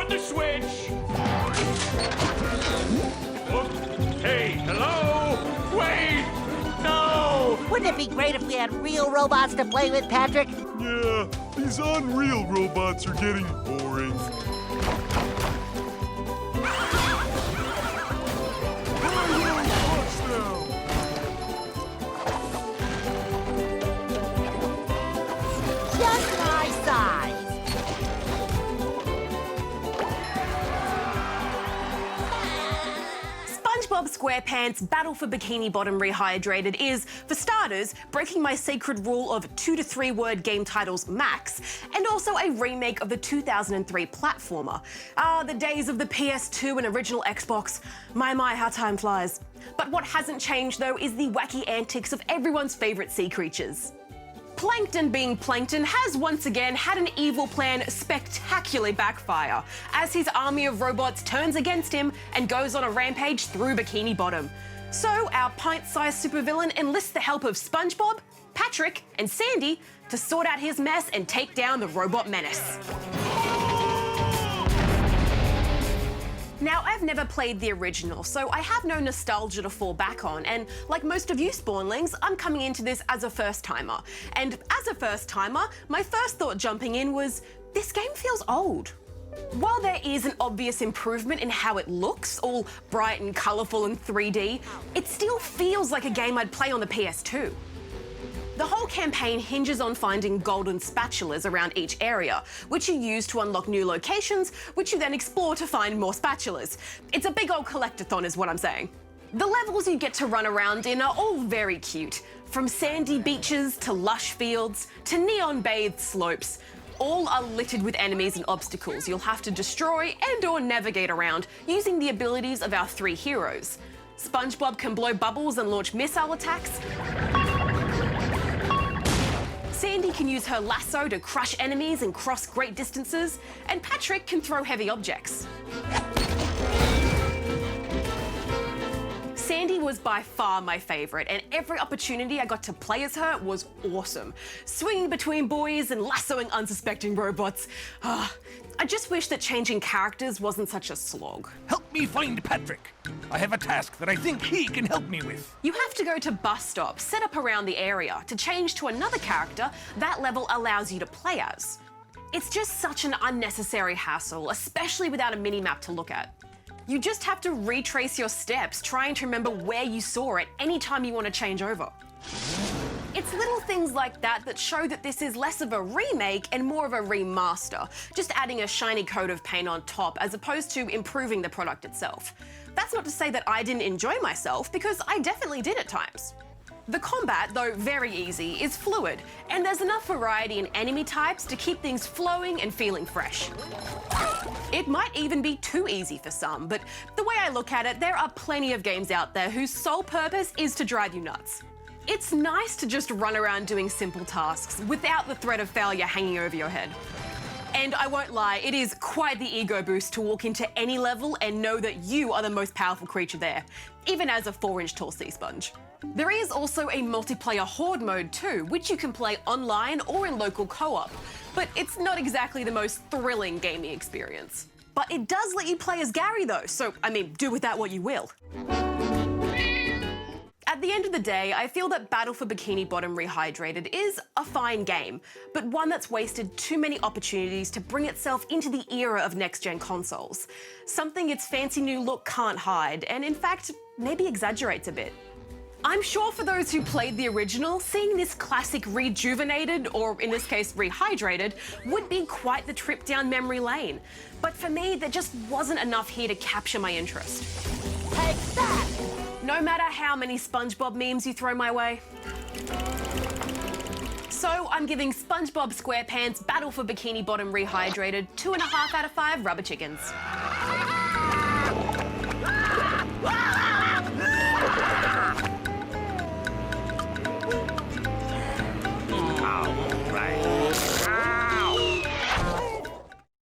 the switch! Oh, hey, hello? Wait! No! Wouldn't it be great if we had real robots to play with, Patrick? Yeah, these unreal robots are getting boring. Just my size. SpongeBob SquarePants Battle for Bikini Bottom Rehydrated is, for starters, breaking my sacred rule of 2 to 3 word game titles max, and also a remake of the 2003 platformer. The days of the PS2 and original Xbox. My, how time flies. But what hasn't changed, though, is the wacky antics of everyone's favourite sea creatures. Plankton being Plankton has once again had an evil plan spectacularly backfire, as his army of robots turns against him and goes on a rampage through Bikini Bottom. So our pint-sized supervillain enlists the help of SpongeBob, Patrick, and Sandy to sort out his mess and take down the robot menace. Now, I've never played the original, so I have no nostalgia to fall back on, and like most of you spawnlings, I'm coming into this as a first-timer. And as a first-timer, my first thought jumping in was, this game feels old. While there is an obvious improvement in how it looks, all bright and colourful and 3D, it still feels like a game I'd play on the PS2. The whole campaign hinges on finding golden spatulas around each area, which you use to unlock new locations, which you then explore to find more spatulas. It's a big old collectathon is what I'm saying. The levels you get to run around in are all very cute, from sandy beaches to lush fields to neon-bathed slopes. All are littered with enemies and obstacles you'll have to destroy and/or navigate around using the abilities of our 3 heroes. SpongeBob can blow bubbles and launch missile attacks. Sandy can use her lasso to crush enemies and cross great distances, and Patrick can throw heavy objects. Sandy was by far my favourite, and every opportunity I got to play as her was awesome. Swinging between boys and lassoing unsuspecting robots. I just wish that changing characters wasn't such a slog. Help me find Patrick. I have a task that I think he can help me with. You have to go to bus stops set up around the area to change to another character that level allows you to play as. It's just such an unnecessary hassle, especially without a mini-map to look at. You just have to retrace your steps, trying to remember where you saw it any time you want to change over. It's little things like that that show that this is less of a remake and more of a remaster, just adding a shiny coat of paint on top as opposed to improving the product itself. That's not to say that I didn't enjoy myself, because I definitely did at times. The combat, though very easy, is fluid, and there's enough variety in enemy types to keep things flowing and feeling fresh. It might even be too easy for some, but the way I look at it, there are plenty of games out there whose sole purpose is to drive you nuts. It's nice to just run around doing simple tasks without the threat of failure hanging over your head. And I won't lie, it is quite the ego boost to walk into any level and know that you are the most powerful creature there, even as a 4-inch tall sea sponge. There is also a multiplayer Horde mode too, which you can play online or in local co-op, but it's not exactly the most thrilling gaming experience. But it does let you play as Gary though, so I mean, do with that what you will. At the end of the day, I feel that Battle for Bikini Bottom Rehydrated is a fine game, but one that's wasted too many opportunities to bring itself into the era of next-gen consoles. Something its fancy new look can't hide, and in fact, maybe exaggerates a bit. I'm sure for those who played the original, seeing this classic rejuvenated, or in this case rehydrated, would be quite the trip down memory lane. But for me, there just wasn't enough here to capture my interest. Take that! No matter how many SpongeBob memes you throw my way. So I'm giving SpongeBob SquarePants Battle for Bikini Bottom Rehydrated 2.5 out of 5 rubber chickens.